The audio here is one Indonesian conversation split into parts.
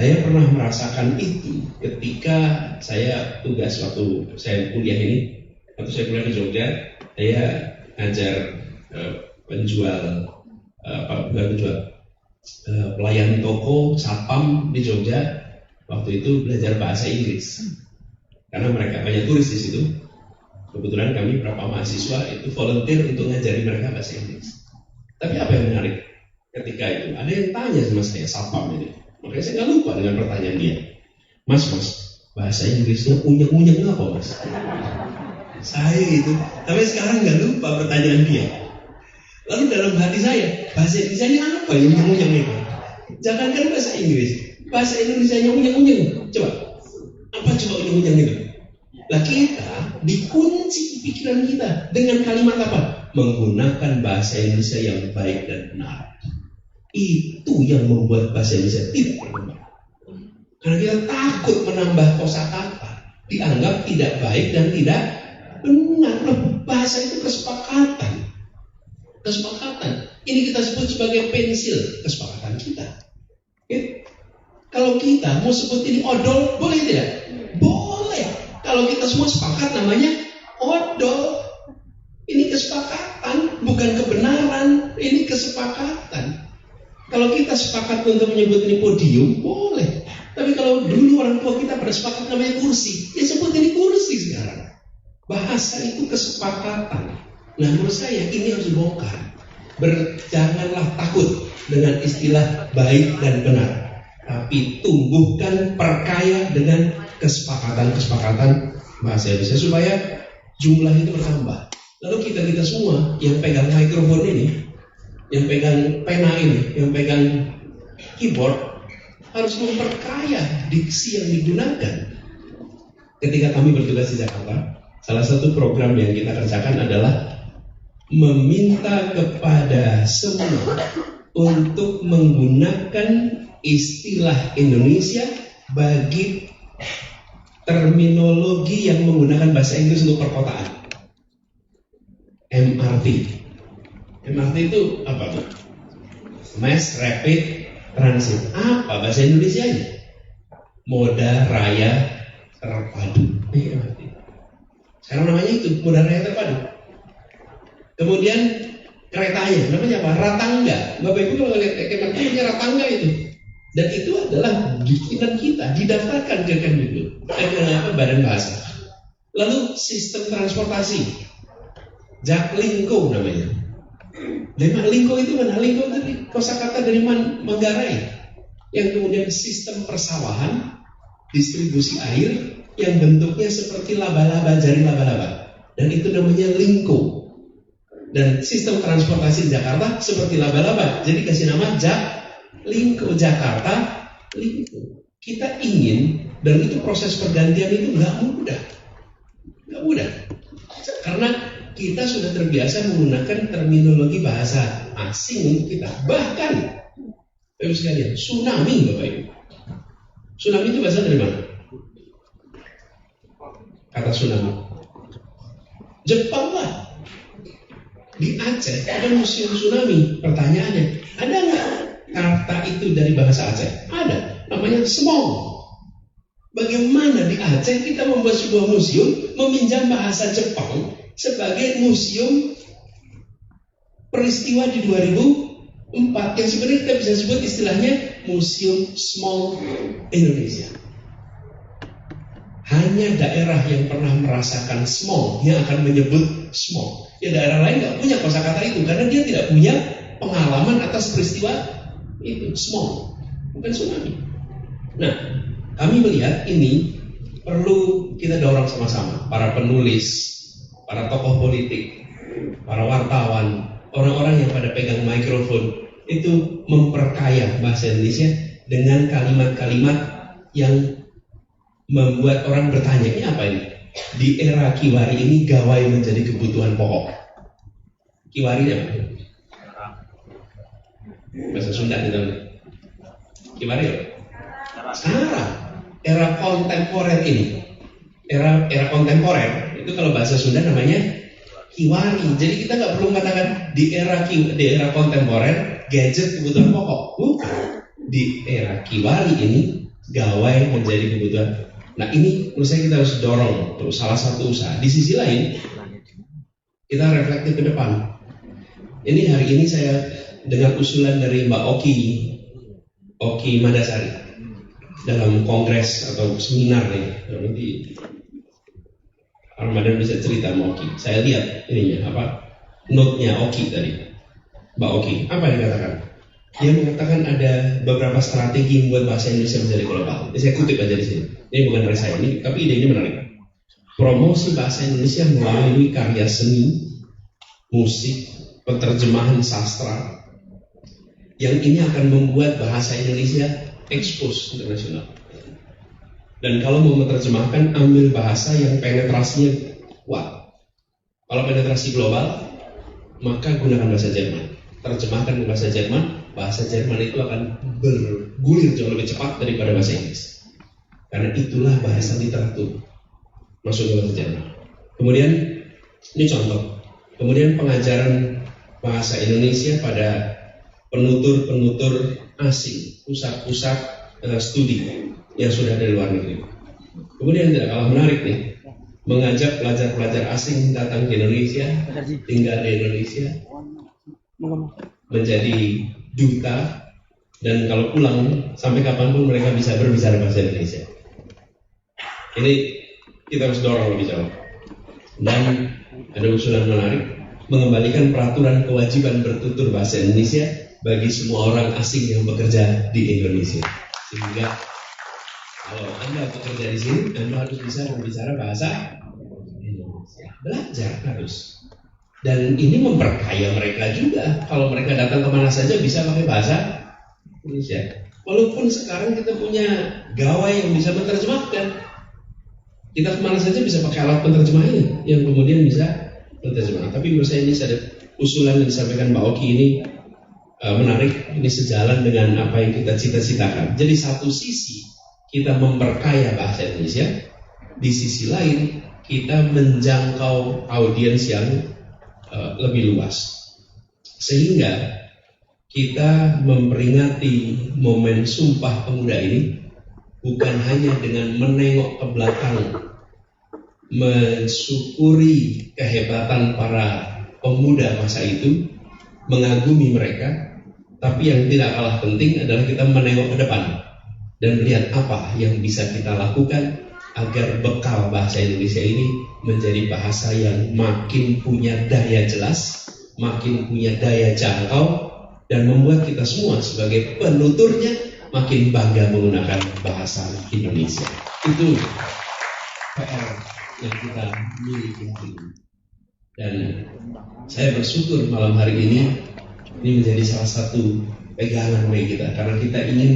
Saya pernah merasakan itu ketika saya tugas waktu saya kuliah ini. Waktu saya kuliah di Jogja, saya ngajar pelayan toko satpam di Jogja. Waktu itu belajar bahasa Inggris karena mereka banyak turis di situ. Kebetulan kami beberapa mahasiswa itu volunteer untuk ngajari mereka bahasa Inggris. Tapi apa yang menarik ketika itu? Ada yang tanya sama saya, satpam ini. Makanya saya nggak lupa dengan pertanyaan dia. Mas, bahasa Inggrisnya unyeng-unyeng apa, Mas? Saya itu, tapi sekarang nggak lupa pertanyaan dia. Lalu dalam hati saya, bahasa Indonesia ini apa yang unyeng-unyeng itu? Jangankan bahasa Inggris, bahasa Indonesia yang unyeng-unyeng. Coba, apa coba unyeng-unyeng itu? Lah kita dikunci pikiran kita dengan kalimat apa? Menggunakan bahasa Indonesia yang baik dan benar. Itu yang membuat bahasa Indonesia tidak berkembang. Karena kita takut menambah kosakata, dianggap tidak baik dan tidak benar. Bahasa itu kesepakatan. Ini kita sebut sebagai pensil kesepakatan kita. Ya? Kalau kita mau sebut ini odol, boleh tidak? Boleh. Kalau kita semua sepakat namanya odol. Ini kesepakatan, bukan kebenaran. Ini kesepakatan. Kalau kita sepakat untuk menyebut ini podium, boleh. Tapi kalau dulu orang tua kita pada sepakat namanya kursi, ya sebut ini kursi sekarang. Bahasa itu kesepakatan. Nah menurut saya ini harus dibongkar. Janganlah takut dengan istilah baik dan benar. Tapi tumbuhkan, perkaya dengan kesepakatan bahasa Indonesia supaya jumlah itu bertambah. Lalu kita semua yang pegang mikrofon ini, yang pegang pena ini, yang pegang keyboard harus memperkaya diksi yang digunakan. Ketika kami bertugas di Jakarta, salah satu program yang kita kerjakan adalah meminta kepada semua untuk menggunakan istilah Indonesia bagi terminologi yang menggunakan bahasa Inggris untuk perkotaan. MRT itu apa tuh? Mass Rapid Transit. Apa bahasa Indonesianya? Moda Raya Terpadu. MRT. Sekarang namanya itu Moda Raya Terpadu. Kemudian keretanya namanya apa? Ratangga. Bapak Ibu kalau lihat MRT punya Ratangga itu. Dan itu adalah bikinan kita, didaftarkan ke Kemdikbud, Badan Bahasa. Lalu sistem transportasi, Jaklingko namanya. Lingko itu mana? Lingko itu kosakata dari Manggarai. Yang kemudian sistem persawahan, distribusi air yang bentuknya seperti laba-laba, jari laba-laba. Dan itu namanya lingko. Dan sistem transportasi di Jakarta seperti laba-laba. Jadi kasih nama Jaklingko, Jakarta Lingko. Kita ingin, dan itu proses pergantian itu nggak mudah. Karena kita sudah terbiasa menggunakan terminologi bahasa asing untuk kita. Bahkan, Bapak sekalian, tsunami Bapak Ibu. Tsunami itu bahasa dari mana? Kata tsunami. Jepang lah. Di Aceh ada museum tsunami. Pertanyaannya, ada nggak kata itu dari bahasa Aceh? Ada. Namanya smog. Bagaimana di Aceh kita membuat sebuah museum meminjam bahasa Jepang sebagai museum peristiwa di 2004 yang sebenarnya kita bisa sebut istilahnya Museum Smog Indonesia. Hanya daerah yang pernah merasakan smog yang akan menyebut smog. Ya daerah lain nggak punya kosakata itu karena dia tidak punya pengalaman atas peristiwa itu smog, bukan tsunami. Nah, kami melihat ini perlu kita dorong sama-sama, para penulis, para tokoh politik, para wartawan, orang-orang yang pada pegang mikrofon itu memperkaya bahasa Indonesia dengan kalimat-kalimat yang membuat orang bertanya, ini apa ini? Di era Kiwari ini gawai menjadi kebutuhan pokok. Kiwari apa? Bahasa Sunda itu. Kiwari apa? Sekarang era kontemporer ini, era kontemporer itu kalau bahasa Sunda namanya Kiwari. Jadi kita nggak perlu mengatakan di era kontemporer gadget kebutuhan pokok. Bukan. Di era Kiwari ini gawai menjadi kebutuhan. Nah ini menurut saya kita harus dorong untuk salah satu usaha. Di sisi lain kita reflektif ke depan. Ini hari ini saya dengan usulan dari Mbak Oki Mandasari dalam kongres atau seminar nih. Nanti Ramadan bisa cerita Mbak Oki. Saya lihat ininya note-nya Oki tadi. Mbak Oki, apa yang dikatakan? Dia mengatakan ada beberapa strategi membuat bahasa Indonesia menjadi global. Saya kutip aja di sini. Ini bukan dari saya ini, tapi ide ini menarik. Promosi bahasa Indonesia melalui karya seni, musik, penerjemahan sastra. Yang ini akan membuat bahasa Indonesia expose internasional. Dan kalau mau menerjemahkan, ambil bahasa yang penetrasinya kuat. Kalau penetrasi global, maka gunakan bahasa Jerman. Terjemahkan ke bahasa Jerman, bahasa Jerman itu akan bergulir jauh lebih cepat daripada bahasa Inggris. Karena itulah bahasa literatur masuk ke bahasa Jerman. Kemudian, ini contoh. Kemudian pengajaran bahasa Indonesia pada penutur-penutur asing, pusat-pusat studi yang sudah dari luar negeri. Kemudian tidak kalah menarik nih, mengajak pelajar-pelajar asing datang ke Indonesia, tinggal di Indonesia, menjadi duta, dan kalau pulang sampai kapanpun mereka bisa berbicara bahasa Indonesia. Ini kita harus dorong lebih jauh. Dan ada usulan menarik, mengembalikan peraturan kewajiban bertutur bahasa Indonesia bagi semua orang asing yang bekerja di Indonesia. Sehingga kalau Anda bekerja di sini, Anda harus bisa berbicara bahasa Indonesia. Belajar harus. Dan ini memperkaya mereka juga. Kalau mereka datang kemana saja bisa pakai bahasa Indonesia. Walaupun sekarang kita punya gawai yang bisa menerjemahkan. Kita kemana saja bisa pakai alat penerjemah ini yang kemudian bisa menerjemah. Tapi menurut saya ini ada usulan yang disampaikan Mbak Oki ini menarik. Ini sejalan dengan apa yang kita cita-citakan. Jadi satu sisi kita memperkaya bahasa Indonesia, di sisi lain kita menjangkau audiens yang lebih luas. Sehingga kita memperingati momen Sumpah Pemuda ini bukan hanya dengan menengok ke belakang, mensyukuri kehebatan para pemuda masa itu, mengagumi mereka, tapi yang tidak kalah penting adalah kita menengok ke depan dan melihat apa yang bisa kita lakukan agar bekal bahasa Indonesia ini menjadi bahasa yang makin punya daya jelas, makin punya daya jangkau, dan membuat kita semua sebagai penuturnya makin bangga menggunakan bahasa Indonesia. Itu PR yang kita miliki hari ini. Dan saya bersyukur malam hari ini menjadi salah satu pegangan bagi kita, karena kita ingin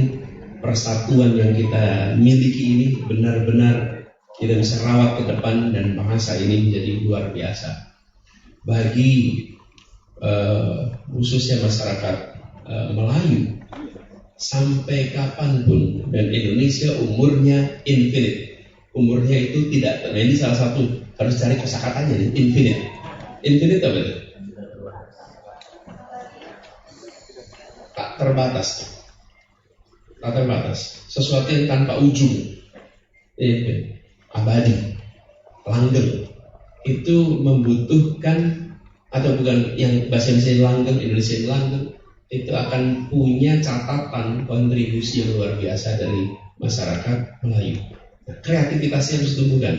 persatuan yang kita miliki ini benar-benar kita bisa rawat ke depan, dan bahasa ini menjadi luar biasa bagi khususnya masyarakat Melayu sampai kapanpun. Dan Indonesia umurnya infinite, umurnya itu tidak. Nah ini salah satu harus cari kosakatanya nih, infinite. Infinite apa itu? Tak terbatas. Tak terbatas. Sesuatu yang tanpa ujung. Abadi, langgeng. Itu membutuhkan, atau bukan yang bahasa Indonesia langgeng, Indonesia langgeng, itu akan punya catatan kontribusi yang luar biasa dari masyarakat Melayu. Nah, kreativitasnya harus ditumbuhkan.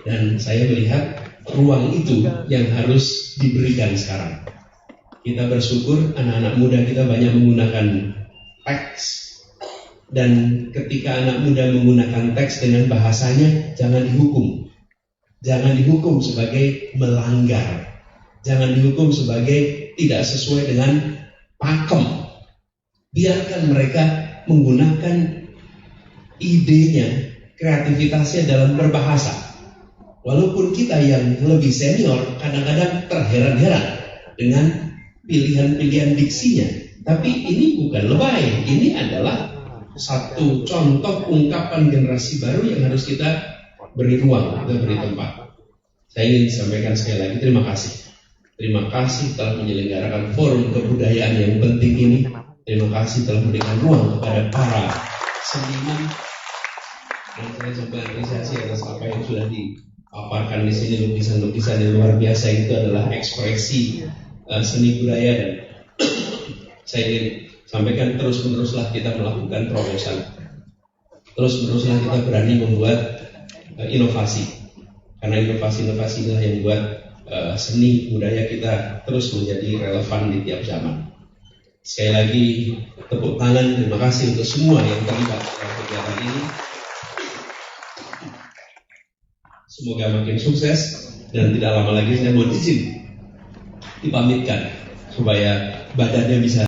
Dan saya melihat ruang itu yang harus diberikan sekarang. Kita bersyukur anak-anak muda kita banyak menggunakan teks. Dan ketika anak muda menggunakan teks dengan bahasanya, jangan dihukum. Jangan dihukum sebagai melanggar. Jangan dihukum sebagai tidak sesuai dengan pakem. Biarkan mereka menggunakan idenya, kreativitasnya dalam berbahasa. Walaupun kita yang lebih senior kadang-kadang terheran-heran dengan pilihan-pilihan diksinya. Tapi ini bukan lebay, ini adalah satu contoh ungkapan generasi baru yang harus kita beri ruang, kita beri tempat. Saya ingin sampaikan sekali lagi terima kasih. Terima kasih telah menyelenggarakan forum kebudayaan yang penting ini. Terima kasih telah memberikan ruang kepada para seniman, dan saya coba apresiasi atas apa yang sudah dipaparkan di sini. Lukisan-lukisan yang luar biasa itu adalah ekspresi seni budaya, dan saya ingin sampaikan terus-meneruslah kita melakukan terobosan, terus-meneruslah kita berani membuat inovasi, karena inovasi-inovasi inilah yang membuat seni budaya kita terus menjadi relevan di tiap zaman. Sekali lagi tepuk tangan, terima kasih untuk semua yang terlibat dalam kegiatan ini. Semoga makin sukses, dan tidak lama lagi saya mohon izin dipamitkan supaya badannya bisa